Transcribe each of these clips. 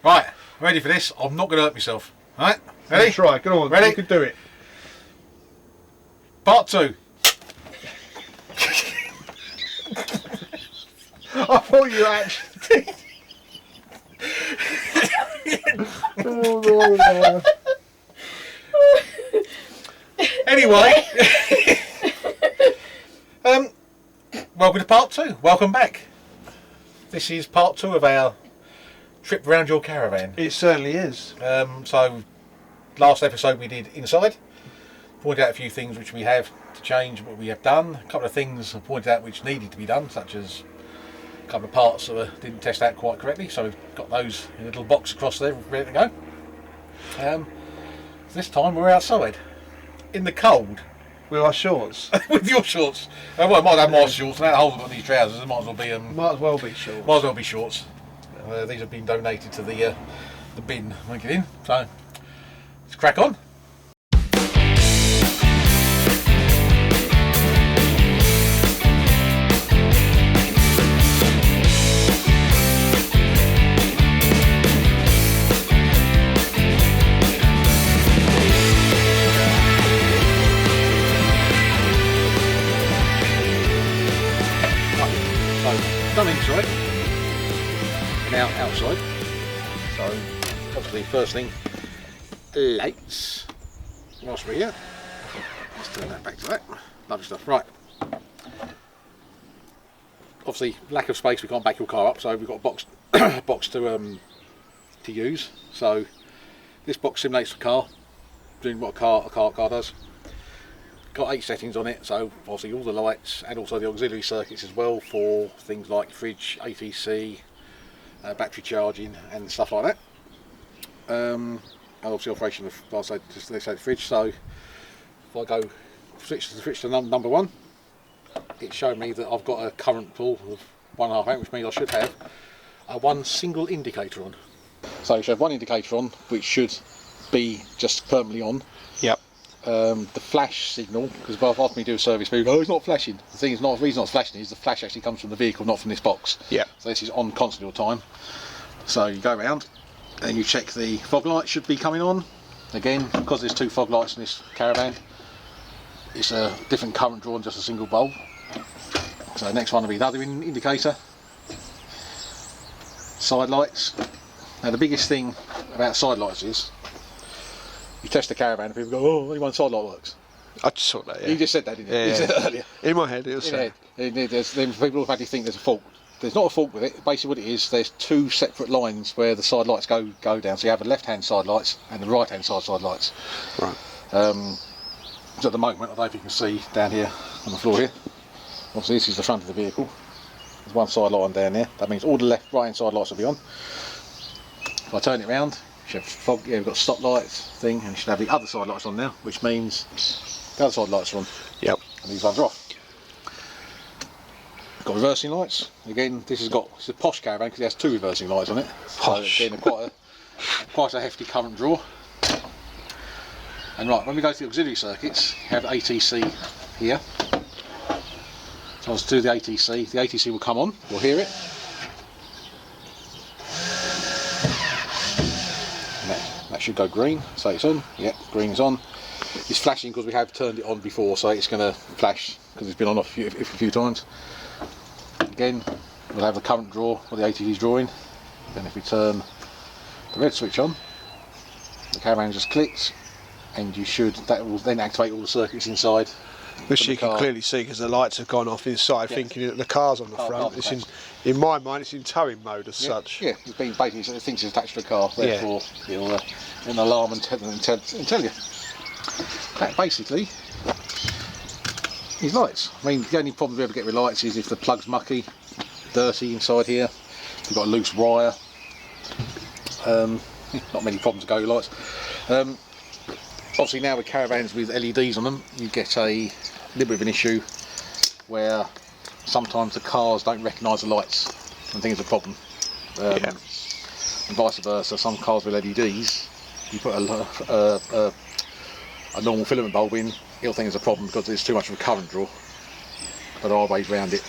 Right, ready for this? I'm not going to hurt myself. Right, ready? Try, go on, ready? You can do it. Part 2. I thought you actually... oh, Anyway, welcome to part 2. Welcome back. This is part 2 of our trip around your caravan. it certainly is. So, last episode we did inside. Pointed out a few things which we have to change, what we have done. A couple of things I pointed out which needed to be done, such as a couple of parts that didn't test out quite correctly. So we've got those in a little box across there, ready to go. This time we're outside, in the cold. With our shorts. With your shorts. Well, I might have my shorts. Now holes on these trousers. It might as well be Might as well be shorts. Might as well be shorts. These have been donated to the bin. Make it in. So let's crack on. Done inside, now outside. So obviously first thing, lights. Whilst we're here, let's turn that back to that. Lovely stuff. Right. Obviously lack of space, we can't back your car up, so we've got a box box to use. So this box simulates the car, doing what a car does. Got 8 settings on it, so obviously all the lights and also the auxiliary circuits as well for things like fridge, ATC, battery charging and stuff like that. And obviously operation of, let's say the fridge. So if I go switch to number 1, it's showing me that I've got a current pull of 1.5 amp, which means I should have one single indicator on. So you should have one indicator on, which should be just permanently on. Yep. The flash signal, because I've asked me to do a service, people go, oh, it's not flashing. The thing is, the reason it's flashing is the flash actually comes from the vehicle, not from this box. Yeah. So this is on constantly all the time. So you go around and you check the fog light should be coming on. Again, because there's 2 fog lights in this Caravan, it's a different current draw on just a single bulb. So the next one will be the other indicator. Side lights. Now the biggest thing about side lights is, you test the Caravan and people go, oh, only one side light works. I just saw that, yeah. You just said that, didn't you? Yeah, You said it earlier. In my head, it was Then people automatically think there's a fault. There's not a fault with it. Basically what it is, there's 2 separate lines where the side lights go down. So you have the left hand side lights and the right hand side lights. Right. So at the moment, I don't know if you can see down here on the floor here. Obviously this is the front of the vehicle. There's one side light on down there. That means all the right hand side lights will be on. If I turn it around, you should have fog, yeah, we've got stop lights thing, and you should have the other side lights on now, which means the other side lights are on. Yep. And these ones are off. Got reversing lights. Again, it's a posh Caravan because it has 2 reversing lights on it. Posh. So again, quite a hefty current draw. And right, when we go to the auxiliary circuits, you have ATC here. So I'll do the ATC. The ATC will come on. You'll hear it. That should go green, so it's on. Yep, green's on. It's flashing because we have turned it on before, so it's going to flash because it's been on a few times. Again, we'll have the current draw, or the ATC is drawing. Then if we turn the red switch on, the Caravan just clicks, and that will then activate all the circuits inside. Which you can clearly see because the lights have gone off inside, thinking that the car's on the front. It's in my mind, it's in towing mode as such. Yeah, it's been basically it thinks it's attached to the car, therefore it'll an alarm and tell you. That basically is lights. I mean, the only problem we ever get with lights is if the plug's mucky, dirty inside here. You've got a loose wire. Not many problems to go with lights. Obviously now with Caravans with LEDs on them, you get a little bit of an issue where sometimes the cars don't recognise the lights and think it's a problem. And vice versa, some cars with LEDs, you put a normal filament bulb in, he'll think it's a problem because there's too much of a current draw. But there are ways around it.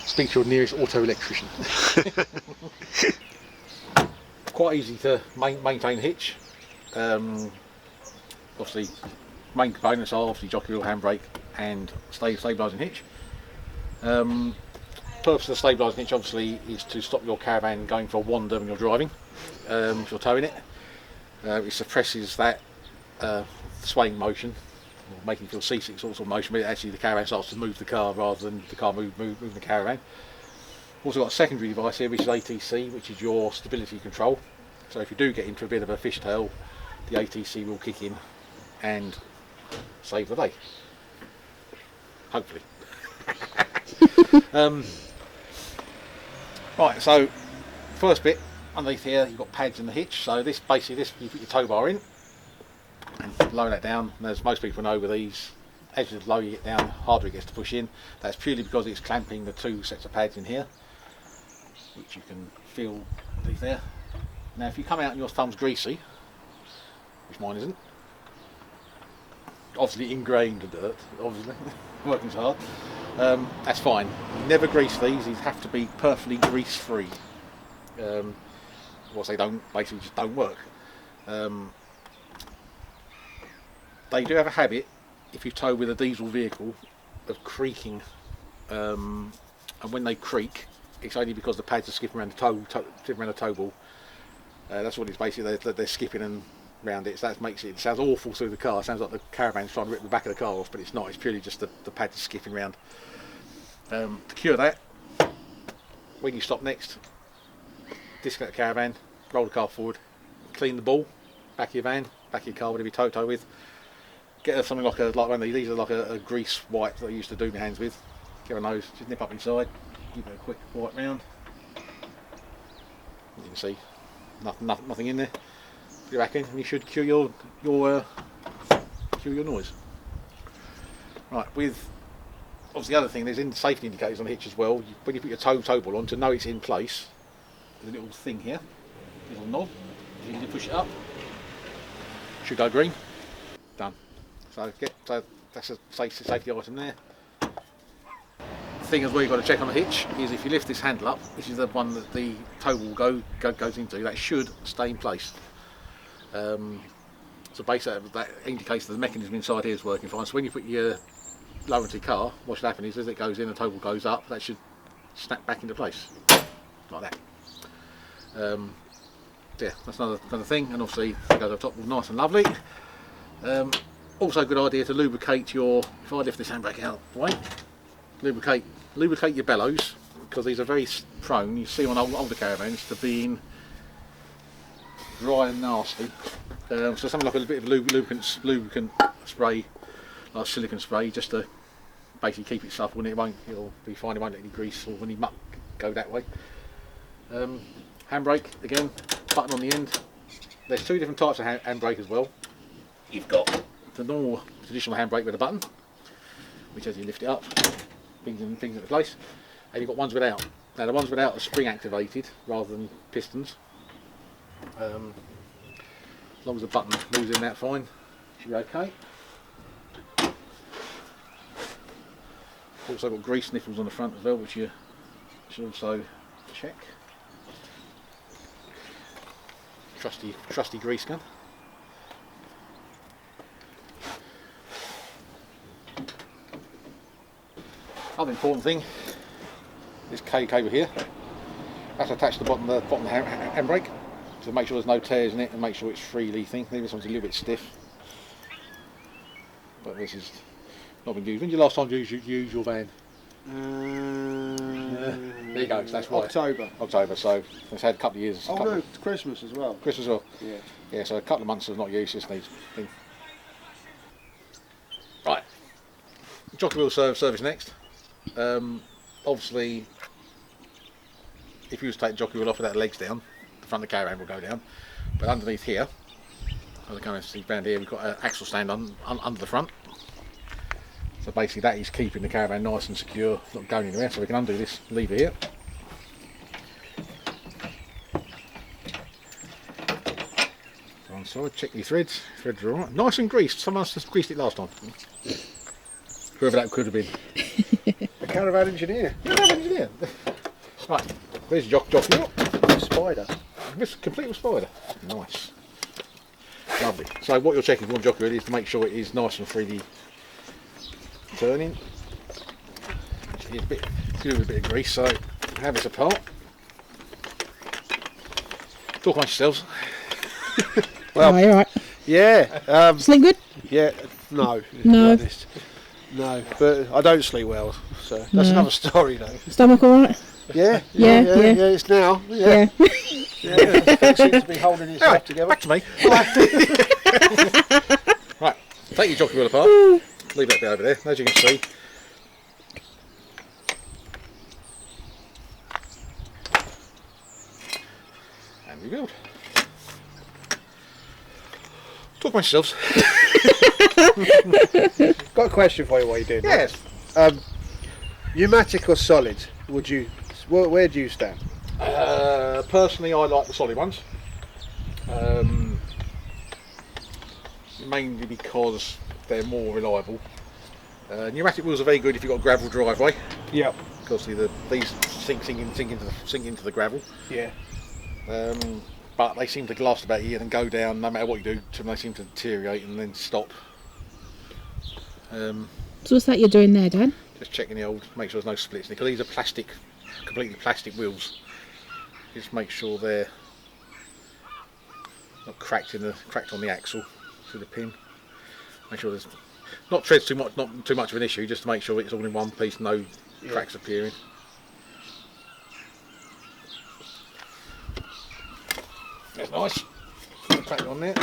Speak to your nearest auto electrician. quite easy to maintain hitch. Obviously, main components are obviously jockey wheel, handbrake, and stabilising hitch. Purpose of the stabilising hitch obviously is to stop your caravan going for a wander when you're driving. If you're towing it, it suppresses that swaying motion, or making you feel seasick sort of motion, but actually the caravan starts to move the car rather than the car moving the caravan. Also got a secondary device here, which is ATC, which is your stability control. So if you do get into a bit of a fishtail, the ATC will kick in and save the day. Hopefully. Right, so first bit underneath here, you've got pads in the hitch. So this basically, you put your tow bar in and lower that down. And as most people know with these, as the lower you get down, the harder it gets to push in. That's purely because it's clamping the two sets of pads in here, which you can feel underneath there. Now if you come out and your thumb's greasy, which mine isn't, obviously ingrained in dirt, obviously, working hard, that's fine. Never grease these have to be perfectly grease free. Whilst they don't, basically just don't work. They do have a habit, if you tow with a diesel vehicle, of creaking, and when they creak, it's only because the pads are skipping around the tow ball. That's what it's basically, they're skipping and round it, so that makes it sounds awful through the car. It sounds like the caravan's trying to rip the back of the car off, but it's not, it's purely just the pads are skipping around. To cure that, when you stop next, disconnect the caravan, roll the car forward, clean the ball, back of your van, back of your car, whatever you tow with. Get something like one of these are like a grease wipe that I used to do my hands with. Get one of those, just nip up inside, give it a quick wipe round. You can see nothing in there. Put it back in, and you should cure your noise. Right, with obviously the other thing, there's safety indicators on the hitch as well. When you put your tow ball on, to know it's in place, there's a little thing here, little knob. You can push it up, should go green. Done. So that's a safety item there. The thing as well you've got to check on the hitch is if you lift this handle up, which is the one that the tow ball goes into, that should stay in place. So basically that indicates that the mechanism inside here is working fine. So when you put your lower into your car, what should happen is as it goes in, the tow ball goes up, that should snap back into place, like that. Yeah, that's another thing, and obviously it goes up top nice and lovely. Also a good idea to lubricate your, if I lift this handbrake out the way, lubricate your bellows, because these are very prone, you see on older caravans, to being dry and nasty. So something like a bit of lubricant spray, like silicone spray, just to basically keep it supple, and it'll be fine, it won't let any grease or any muck go that way. Handbrake, again, button on the end. There's two different types of handbrake as well. You've got the normal traditional handbrake with a button, which as you lift it up, things into place, and you've got ones without. Now the ones without are spring activated rather than pistons. As long as the button moves in that fine, should be okay. Also got grease sniffles on the front as well, which you should also check. Trusty grease gun. Other important thing, this cable here, that's attached to the bottom of the handbrake, to make sure there's no tears in it and make sure it's freely thing. This one's a little bit stiff, but this is not been used. When did you last time use your van? There you go, so that's right. October, so it's had a couple of years. Oh no, Christmas as well. Christmas as well? Yeah. Yeah, so a couple of months of not use, this needs thing. Right, jockey wheel service next. Obviously, if you was to take the jockey wheel off with that legs down, the front of the caravan will go down, but underneath here, as I can see around here, we've got an axle stand under the front. So basically that is keeping the caravan nice and secure, not going anywhere, so we can undo this lever here. One side, check your threads are alright. Nice and greased, someone else just greased it last time. Whoever that could have been. A caravan engineer. Caravan engineer. Right, where's your jockey wheel? Spider. complete with spider. Nice. Lovely. So what you're checking on jockey wheel is to make sure it is nice and freely turning. It's a bit, give it a bit of grease, so have this apart. Talk amongst yourselves. Well, oh, you're right. yeah. Sleep good? Yeah. No. No. to be honest. No, but I don't sleep well, so that's another story though. Stomach all right? Yeah. Yeah. It's now. Yeah. It seems to be holding itself Anyway, together. back to me. Right, take your jockey wheel apart. Leave that bit over there, as you can see. And rebuild. Talk amongst yourselves. Got a question for you while you're doing that. Yes. Pneumatic or solid? Would you? Where do you stand? Personally, I like the solid ones. Mainly because they're more reliable. Pneumatic wheels are very good if you've got a gravel driveway. Yep. Because these sink into the gravel. Yeah. But they seem to last about a year and go down no matter what you do. They seem to deteriorate and then stop. So what's that you're doing there, Dad? Just checking the old, make sure there's no splits. Because these are plastic, completely plastic wheels. Just make sure they're not cracked on the axle through the pin. Make sure there's not treads too much, not too much of an issue. Just to make sure it's all in one piece, no cracks appearing. That's nice. Crack it on there.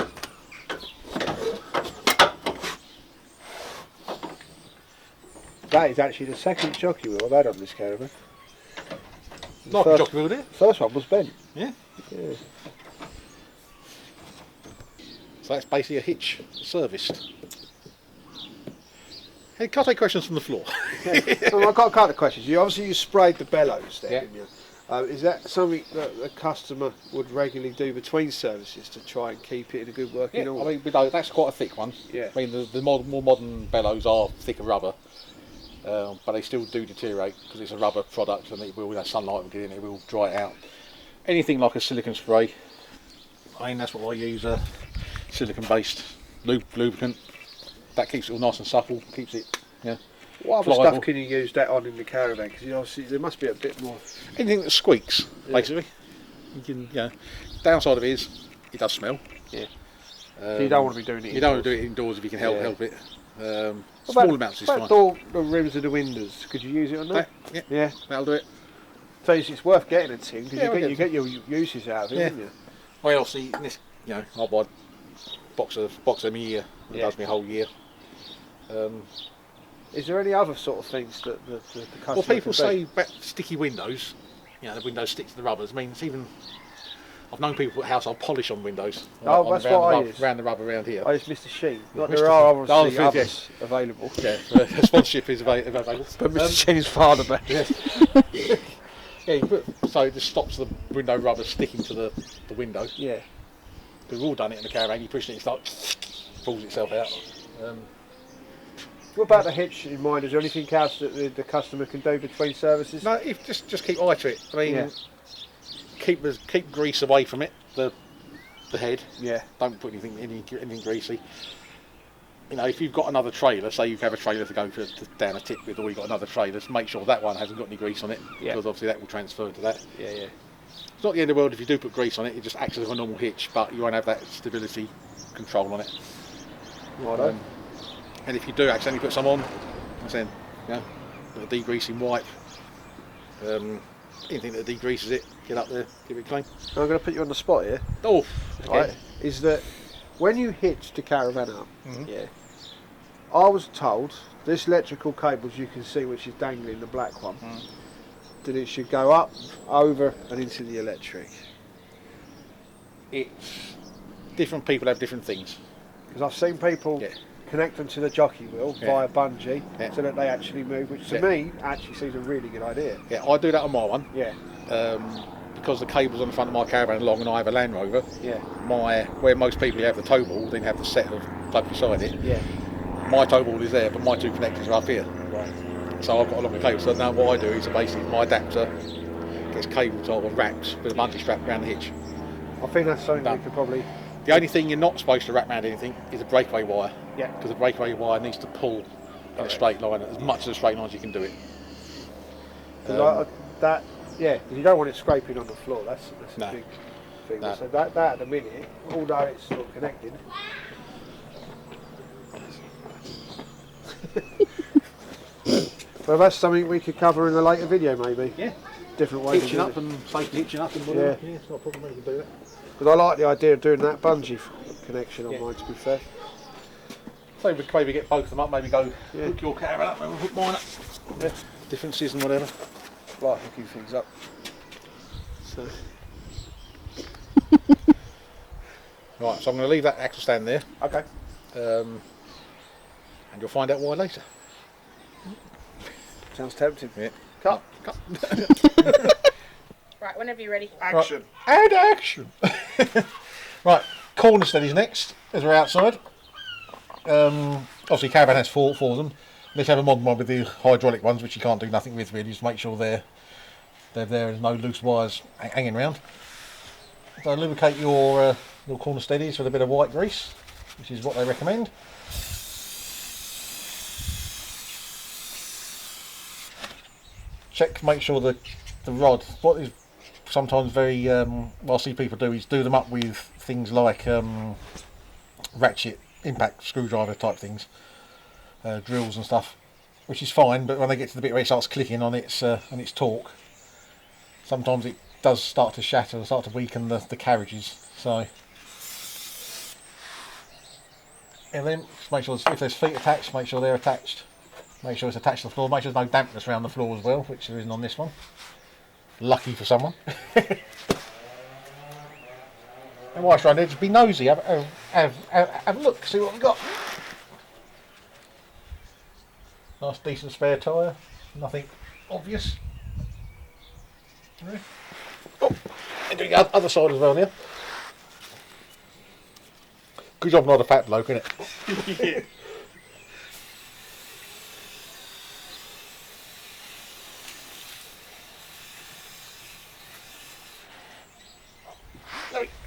That is actually the second jockey wheel I've had on this Caravan. Like a jockey wheel there. First one was bent. Yeah. Yeah. So that's basically a hitch serviced. Hey, can I take questions from the floor? Well, I've got a couple of questions. You sprayed the bellows there, Yeah. didn't you? Is that something that the customer would regularly do between services to try and keep it in a good working Yeah, order? I mean, that's quite a thick one. Yeah. I mean, the more modern bellows are thicker rubber, but they still do deteriorate because it's a rubber product and it will, sunlight will get in, it will dry it out. Anything like a silicone spray, I mean, that's what I use, silicone-based lubricant. That keeps it all nice and supple, keeps it, What other pliable. stuff can you use that on in the Caravan? Because obviously there must be a bit more. Anything that squeaks, basically. You can, downside of it is, it does smell. Yeah. So you don't want to be doing it. You don't want to do it indoors if you can help it. What Small about- amounts is what fine. about the rims of the windows? Could you use it on that? Yeah. That'll do it. So it's worth getting a tin because Yeah, you get your uses out of it, Yeah. don't you? Well, see, this, I'll buy a box of them a year. It does me a whole year. Is there any other sort of things that the customer? Well, people can do? say about sticky windows. The windows stick to the rubbers. I mean, it's even. I've known people put household polish on windows. Oh, that's what I use. Around the rubber around here. I use Mr. Sheen. Like Mr. there are Sheen. obviously Oh, others available. Yeah, sponsorship is available. But Mr. Sheen's father, man. Yeah, so it just stops the window rubber sticking to the window. Yeah. We've all done it in the Caravan. You push it, it's like pulls itself out. What about the hitch in mind? Is there anything else that the customer can do between services? No, just keep eye to it. I mean, Yeah. keep grease away from it. The head. Yeah. Don't put anything greasy. If you've got another trailer, say you have a trailer to go down a tip with, or you've got another trailer, just make sure that one hasn't got any grease on it, Yeah. because obviously that will transfer to that. Yeah. It's not the end of the world if you do put grease on it. It just acts as a normal hitch, but you won't have that stability control on it. Righto. And if you do accidentally put some on, I'm saying, a degreasing wipe, anything that degreases it, get up there, give it clean. I'm going to put you on the spot here. Oh, okay. Right, is that when you hitch the Caravan up, Mhm. yeah, I was told this electrical cables you can see, which is dangling, the black one, that it should go up, over, and into the electric. It's different people have different things. Because I've seen people Yeah. connect them to the jockey wheel Yeah. via bungee, Yeah. so that they actually move, which to Yeah. me actually seems a really good idea. Yeah, I do that on my one. Yeah, Because the cable's on the front of my Caravan along, and I have a Land Rover. yeah, Where most people have the tow ball, then have the set of plug beside it. yeah. My tow ball is there, but my two connectors are up here. Right. So I've got a longer cable. So now what I do is basically my adapter gets cable tied or wrapped with a bungee strap around the hitch. I think that's something Done. we could probably. The only thing you're not supposed to wrap around anything is a breakaway wire. Yeah. Because the breakaway wire needs to pull in a straight line, as much as a straight line as you can do it. Because that, yeah, because you don't want it scraping on the floor. That's No. a big thing. No. So that at the minute, although it's sort of connected. Well, that's something we could cover in a later video, maybe. Yeah. Different ways. Hitching up and safety hitching up and whatever. Yeah, it's not a problem. We can do that. Because I like the idea of doing that bungee connection on mine. To be fair. So we could maybe get both of them up. Maybe go hook your caravan up and we'll hook mine up. Yeah. Differences and whatever. Like hooking things up. So. Right, so I'm going to leave that axle stand there. Okay. And you'll find out why later. Sounds tempting. Yeah. Cut. Right, whenever you're ready. Action. Right. And action. Right, corner steadies next as we're outside. Obviously, Caravan has four of them. Let's have a modern one with the hydraulic ones, which you can't do nothing with really. Just make sure they're there. There's no loose wires hanging around. So lubricate your corner steadies with a bit of white grease, which is what they recommend. Check, make sure the rod. What is sometimes very what I see people do is do them up with things like ratchet, impact screwdriver type things, drills and stuff, which is fine. But when they get to the bit where it starts clicking on its torque, sometimes it does start to shatter and start to weaken the carriages. So, and then just make sure if there's feet attached, make sure they're attached. Make sure it's attached to the floor. Make sure there's no dampness around the floor as well, which there isn't on this one. Lucky for someone. And whilst you're around there, just be nosy. Have a look. See what we've got. Nice, decent spare tyre. Nothing obvious. Oh, and doing the other side as well now. Good job, not a fat bloke, isn't it?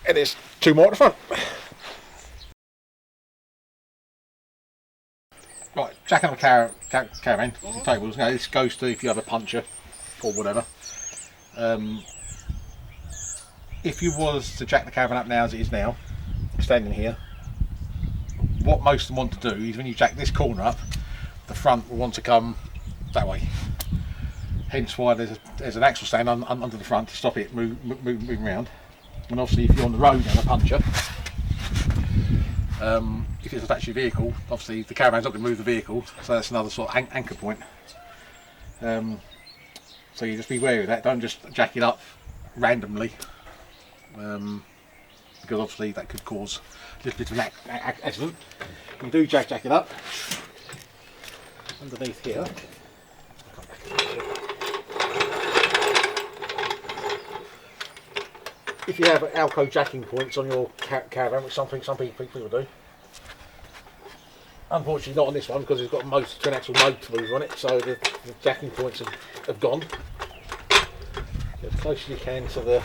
And there's two more at the front. Right, jacking up a caravan, tables. Now this goes to if you have a puncher or whatever. If you was to jack the caravan up now as it is now, standing here, what most of them want to do is when you jack this corner up, the front will want to come that way. Hence why there's an axle stand under the front to stop it moving around. And obviously if you're on the road and a puncher, if it's attached to your vehicle, obviously the caravan's not going to move the vehicle, so that's another sort of anchor point. So you just be wary of that, don't just jack it up randomly, because obviously that could cause a little bit of an accident. You do jack it up underneath here. If you have Alco jacking points on your caravan, which some people do, unfortunately not on this one because it's got most twin axle motors on it, so the jacking points have gone. Get as close as you can to the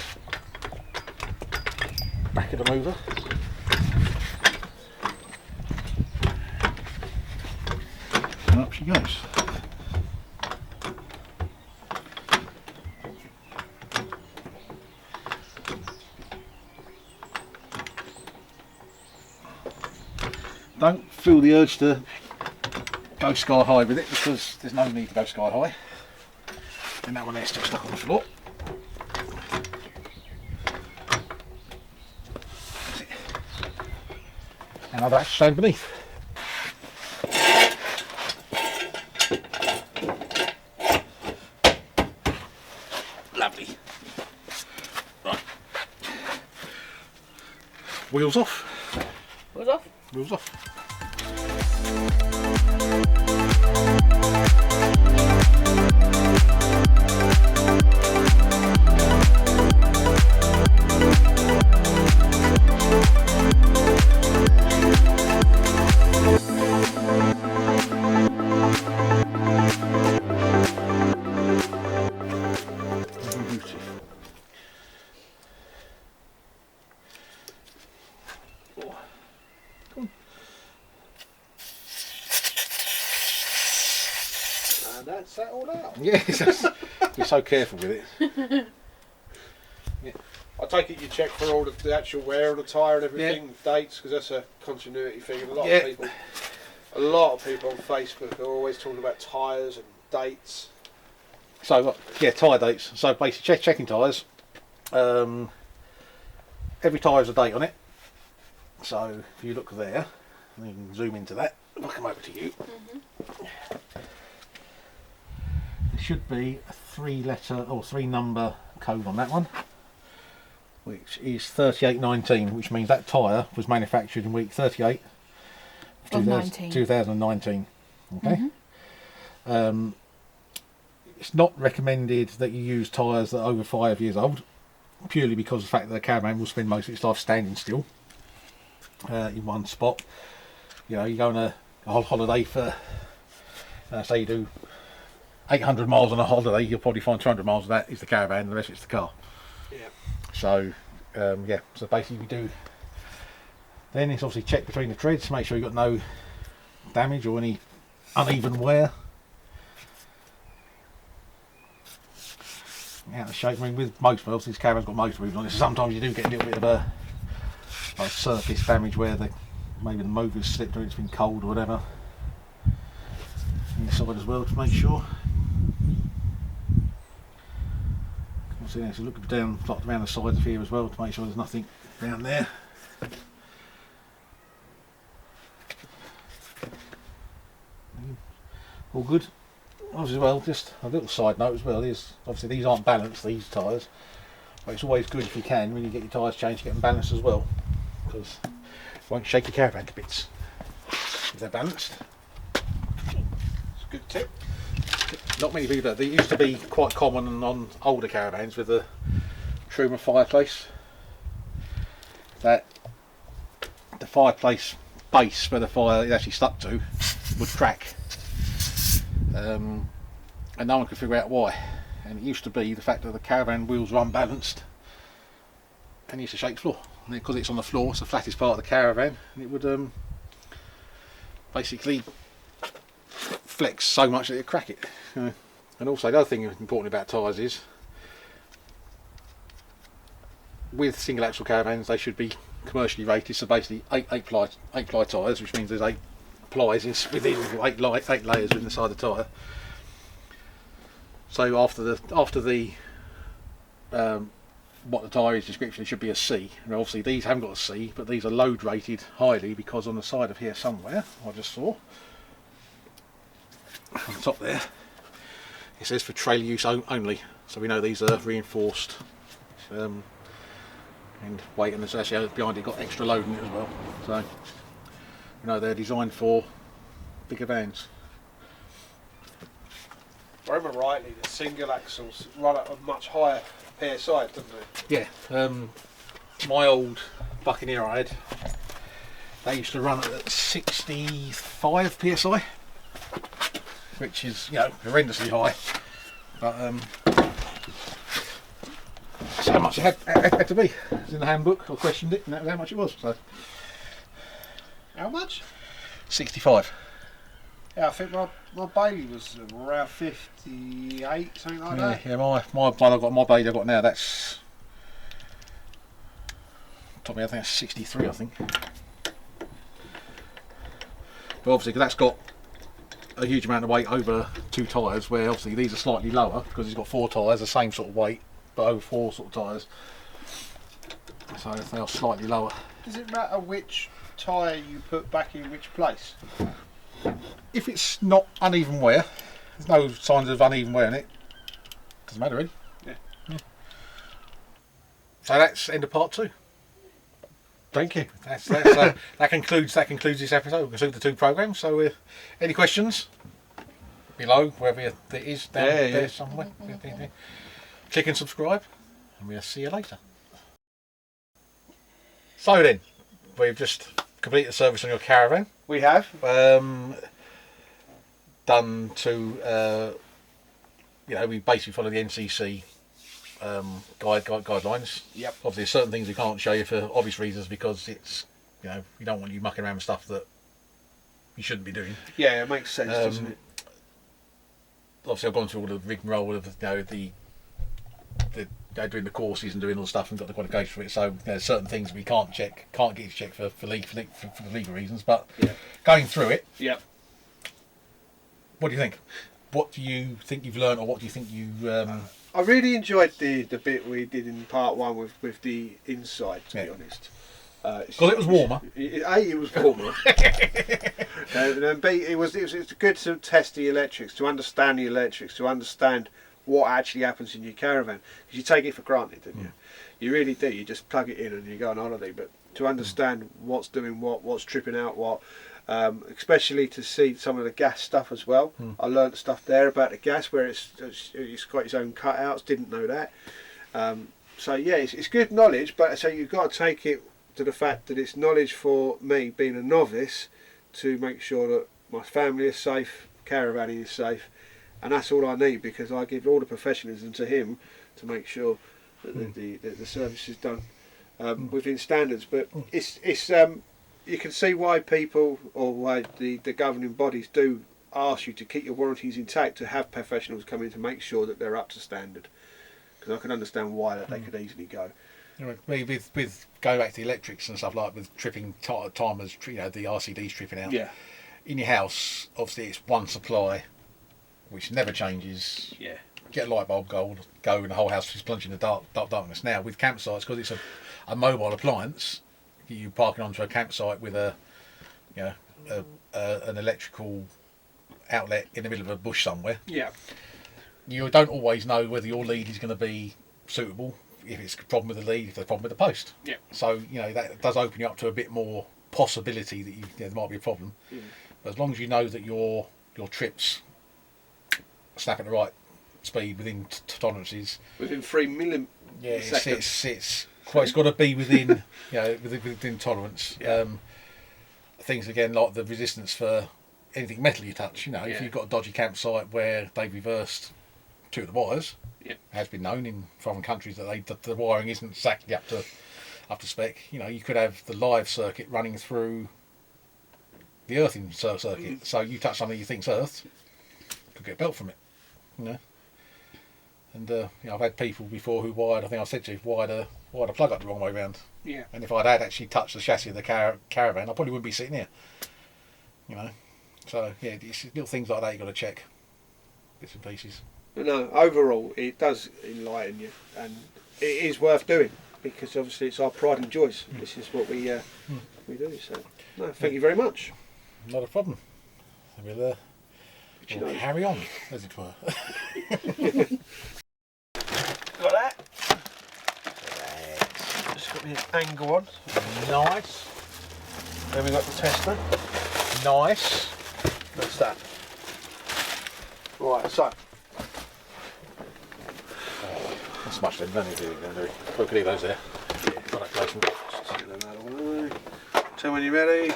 back of the mover. And up she goes. Don't feel the urge to go sky high with it because there's no need to go sky high. And that one there's still stuck on the floor. That's it. Another axle stand beneath. Lovely. Right. Wheels off. Wheels off. Wheels off. for. Come on. And that's that all out. Yeah, you're so careful with it. Yeah. I take it you check for all the actual wear of the tyre and everything, dates, because that's a continuity thing. And a lot of people on Facebook are always talking about tyres and dates. So yeah, tyre dates. So basically checking tyres. Every tyre has a date on it. So if you look there, and you can zoom into that. I'll come over to you. There should be a 3-letter or 3-number code on that one, which is 3819, which means that tyre was manufactured in week 38 of 2019. Okay. It's not recommended that you use tyres that are over 5 years old, purely because of the fact that the Caravan will spend most of its life standing still in one spot. You know, you go on a holiday for, say you do 800 miles on a holiday, you'll probably find 200 miles of that is the Caravan and the rest is the car. Yeah. So, yeah, so basically we do, then it's obviously check between the treads to make sure you've got no damage or any uneven wear. Out of shape. I mean, with most wheels, this Caravan's got motor moves on it, so sometimes you do get a little bit of a surface damage where maybe the motor's slipped or it's been cold or whatever. Inside as well to make sure. So look down, like around the sides of here as well to make sure there's nothing down there. All good. As well, just a little side note as well is obviously these aren't balanced, these tyres, but it's always good if you can when you get your tyres changed, get them balanced as well, because it won't shake your Caravan to bits if they're balanced. It's a good tip. Not many people do. They used to be quite common on older Caravans with the Truma fireplace, that the fireplace base where the fire is actually stuck to would crack. And no one could figure out why, and it used to be the fact that the Caravan wheels were unbalanced and it used to shake the floor, and because it's on the floor, it's the flattest part of the Caravan, and it would basically flex so much that it'd crack it. And also the other thing important about tyres is with single axle Caravans they should be commercially rated, so basically eight ply tyres, which means there's 8 plies within 8 layers within the side of the tyre. So after the what the tyre is description, it should be a C. And obviously these haven't got a C, but these are load rated highly because on the side of here somewhere, I just saw on the top there, it says for trail use only. So we know these are reinforced and weight, and there's actually behind it got extra load in it as well. So you know they're designed for bigger vans. If I remember rightly, the single axles run at a much higher PSI, doesn't they? Yeah, my old Buccaneer I had, they used to run at 65 PSI, which is, you know, horrendously high. But that's how much it had to be. It was in the handbook, I questioned it, and that was how much it was. So How much? 65. Yeah, I think my Bailey was around 58, something like that. Yeah, my one I got, my Bailey I got now, that's top of me, I think that's 63, I think. But obviously, because that's got a huge amount of weight over 2 tyres, where obviously these are slightly lower because it's got 4 tyres, the same sort of weight, but over 4 sort of tyres. So they are slightly lower. Does it matter which tyre you put back in which place? If it's not uneven wear, there's no signs of uneven wear in it, doesn't matter really. Yeah. So that's end of part 2. Thank you. That concludes this episode. We conclude the 2 programmes. So any questions below, wherever it is, down there somewhere. Click and subscribe, and we'll see you later. So then, we've just completed the service on your Caravan. We have. Done to, we basically follow the NCC guidelines. Yep. Obviously, certain things we can't show you for obvious reasons because it's you don't want you mucking around with stuff that you shouldn't be doing. Yeah, it makes sense, doesn't it? Obviously, I've gone through all the rigmarole of the doing the courses and doing all the stuff and got the qualification for it. So there's certain things we can't get you to check for legal reasons. But going through it, what do you think? What do you think you've learned, or what do you think you? I really enjoyed the bit we did in part 1 with the inside. To be honest, because it was warmer. It was warmer. And B, it was good to test the electrics, to understand the electrics, to understand what actually happens in your caravan, because you take it for granted, don't you? You really do. You just plug it in and you go on holiday. But to understand what's doing what's tripping out what, especially to see some of the gas stuff as well. I learnt stuff there about the gas where it's got its own cutouts. Didn't know that. So yeah, it's good knowledge, but so you've got to take it to the fact that it's knowledge for me being a novice to make sure that my family is safe, caravanning is safe. And that's all I need, because I give all the professionalism to him to make sure that the service is done within standards. But it's you can see why people, or why the governing bodies do ask you to keep your warranties intact, to have professionals come in to make sure that they're up to standard. Because I can understand why that they could easily go. With going back to the electrics and stuff, like with tripping timers, the RCDs tripping out. Yeah. In your house, obviously it's one supply, which never changes. Yeah. Get a light bulb go and the whole house is plunging in the darkness. Now with campsites, because it's a mobile appliance, you parking onto a campsite with an electrical outlet in the middle of a bush somewhere. Yeah. You don't always know whether your lead is going to be suitable, if it's a problem with the lead, if there's a problem with the post. Yeah. So that does open you up to a bit more possibility that there might be a problem. But as long as you know that your trips snap at the right speed within tolerances, within 3 milliseconds. Yeah, it's got to be within within tolerance. Yeah. Things again like the resistance for anything metal you touch. If you've got a dodgy campsite where they've reversed 2 of the wires, it has been known in foreign countries that the wiring isn't exactly up to spec. You could have the live circuit running through the earthing circuit. So you touch something you think's earthed, could get a belt from it. And I've had people before who wired, I think I said to you, wired a plug up the wrong way round. Yeah. And if I'd had actually touched the chassis of the Caravan, I probably wouldn't be sitting here. So yeah, it's little things like that you've got to check, bits and pieces. No, overall it does enlighten you, and it is worth doing, because obviously it's our pride and joy. This is what we do. So no, thank you very much. Not a problem. We'll carry on, as it were. Got that? Just got the angle on. Nice. Then we got the tester. Nice. That's that. Right, so. That's much then, don't you? Look at those there. Product placement. So when you're ready.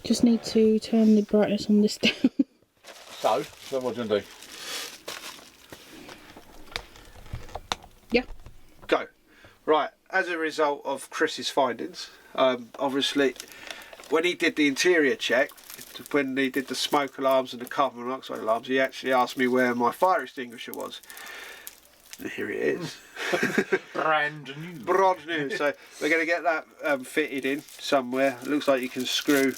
Just need to turn the brightness on this down. So what do you want to do? Yeah. Go. Right, as a result of Chris's findings, obviously, when he did the interior check, when he did the smoke alarms and the carbon monoxide alarms, he actually asked me where my fire extinguisher was. And here it is. Brand new. Brand new. So we're going to get that fitted in somewhere. It looks like you can screw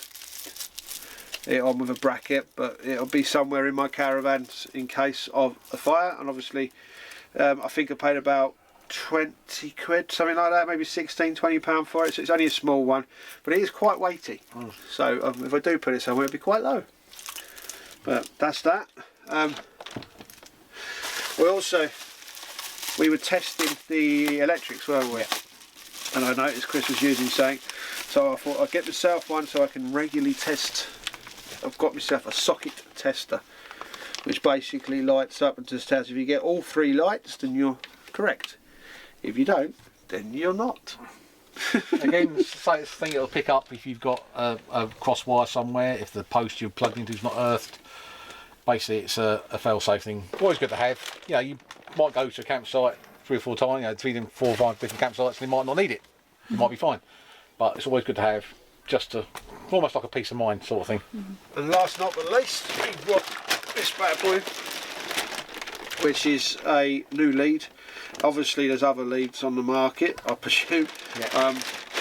it on with a bracket, but it'll be somewhere in my caravan in case of a fire. And obviously I think I paid about 20 quid, something like that, maybe 16, 20 pound for it. So it's only a small one, but it is quite weighty. So if I do put it somewhere, it'll be quite low. But that's that. We were testing the electrics, weren't we? And I noticed Chris was using something, so I thought I'd get myself one so I can regularly test. I've got myself a socket tester, which basically lights up and just tells if you get all 3 lights, then you're correct. If you don't, then you're not. Again, it's the thing it'll pick up if you've got a cross wire somewhere, if the post you're plugged into is not earthed. Basically, it's a fail-safe thing. Always good to have. You might go to a campsite 3 or 4 times, 3, 4 or 5 different campsites, and you might not need it. You might be fine. But it's always good to have, just to, almost like a peace of mind sort of thing. And last not but least, we've got this bad boy, which is a new lead. Obviously there's other leads on the market, I presume. Yeah.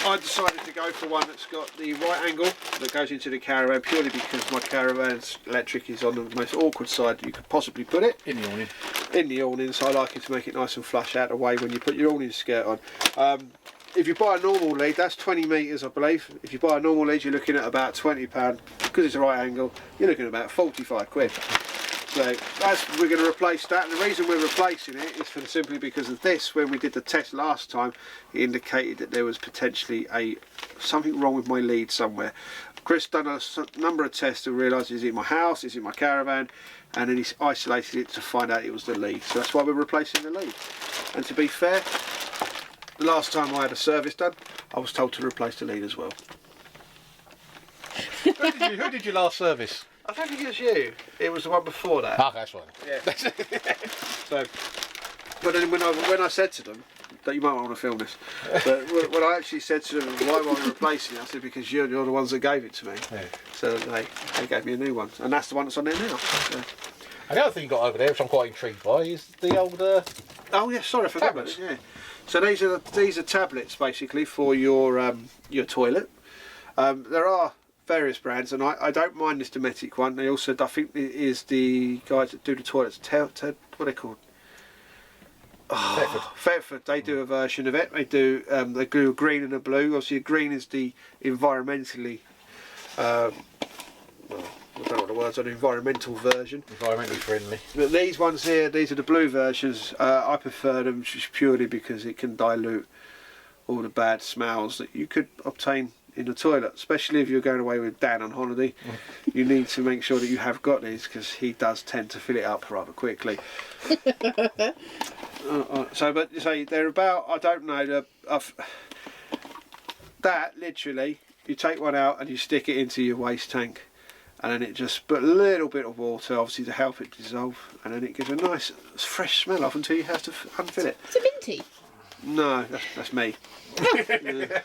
I decided to go for one that's got the right angle that goes into the Caravan, purely because my Caravan's electric is on the most awkward side you could possibly put it. In the awning. In the awning, so I like it to make it nice and flush out the way when you put your awning skirt on. If you buy a normal lead, that's 20 metres I believe. If you buy a normal lead, you're looking at about £20. Because it's a right angle, you're looking at about 45 quid. So we're going to replace that, and the reason we're replacing it is simply because of this. When we did the test last time, it indicated that there was potentially something wrong with my lead somewhere. Chris done a number of tests to realise, is it my house, is it my Caravan, and then he's isolated it to find out it was the lead. So that's why we're replacing the lead. And to be fair, the last time I had a service done, I was told to replace the lead as well. Who did you last service? I don't think it was you. It was the one before that. Ah, that's right. Yeah. So, but then when I said to them that you might want to film this, but when I actually said to them why am I replacing it, I said because you're the ones that gave it to me. Yeah. So they gave me a new one, and that's the one that's on there now. So. And the other thing you got over there, which I'm quite intrigued by, is the old. Oh yeah, sorry, I forgot about it. Yeah. So these are tablets basically for your toilet. There are various brands, and I don't mind this Dometic one. They also, I think it is the guys that do the toilets. What are they called? Oh, Thetford. They do a version of it. They do a green and a blue. Obviously, a green is the environmentally. Well, I don't know what the words are. The environmental version. Environmentally friendly. But these ones here, these are the blue versions. I prefer them just purely because it can dilute all the bad smells that you could obtain in the toilet, especially if you're going away with Dan on holiday. You need to make sure that you have got these, because he does tend to fill it up rather quickly. But say they're about, I don't know, that literally you take one out and you stick it into your waste tank, and then it just put a little bit of water obviously to help it dissolve, and then it gives a nice fresh smell off until you have to unfill it. Is it minty? No, that's me. Yeah.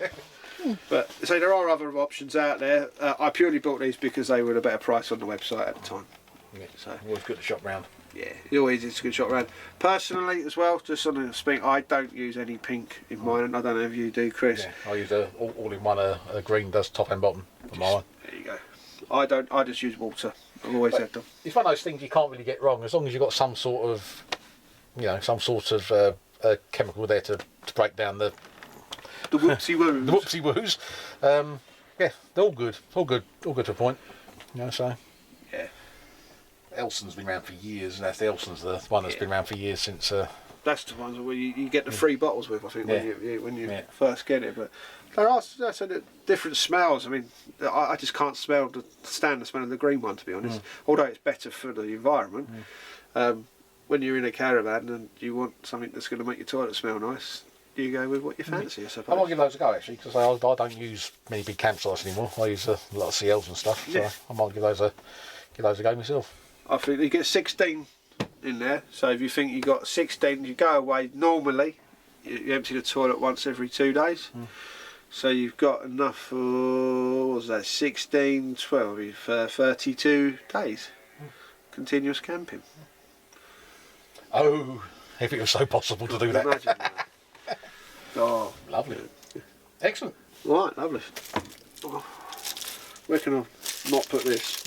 But so there are other options out there. I purely bought these because they were a better price on the website at the time. Yeah, so always good to shop round. Yeah, it always is a good shop round. Personally, as well, just on the speak, I don't use any pink in mine, and I don't know if you do, Chris. Yeah, I use all-in-one. A green does top and bottom for mine. There you go. I don't. I just use water. I've always had them. It's one of those things you can't really get wrong, as long as you've got some sort of, chemical there to break down the whoopsie woos. The whoopsie woos. Yeah, they're all good. All good to a point. So. Yeah. Elson's been around for years, and that's the Elson's the one that's been around for years since. That's the ones where you get the free bottles with, I think, when you first get it. But there are different smells. I mean, I just can't stand the smell of the green one, to be honest. Although it's better for the environment. When you're in a Caravan and you want something that's going to make your toilet smell nice, you go with what you fancy, I suppose. I might give those a go, actually, because I don't use many big campsites anymore. I use a lot of CLs and stuff, so I might give those a go myself. I think you get 16 in there, so if you think you got 16, you go away normally, you empty the toilet once every 2 days, so you've got enough for, what was that, 16, 12, 32 days continuous camping. Oh, if it was so possible to do that. Imagine that. Oh, lovely. Excellent. Right, lovely. Oh, where can I not put this?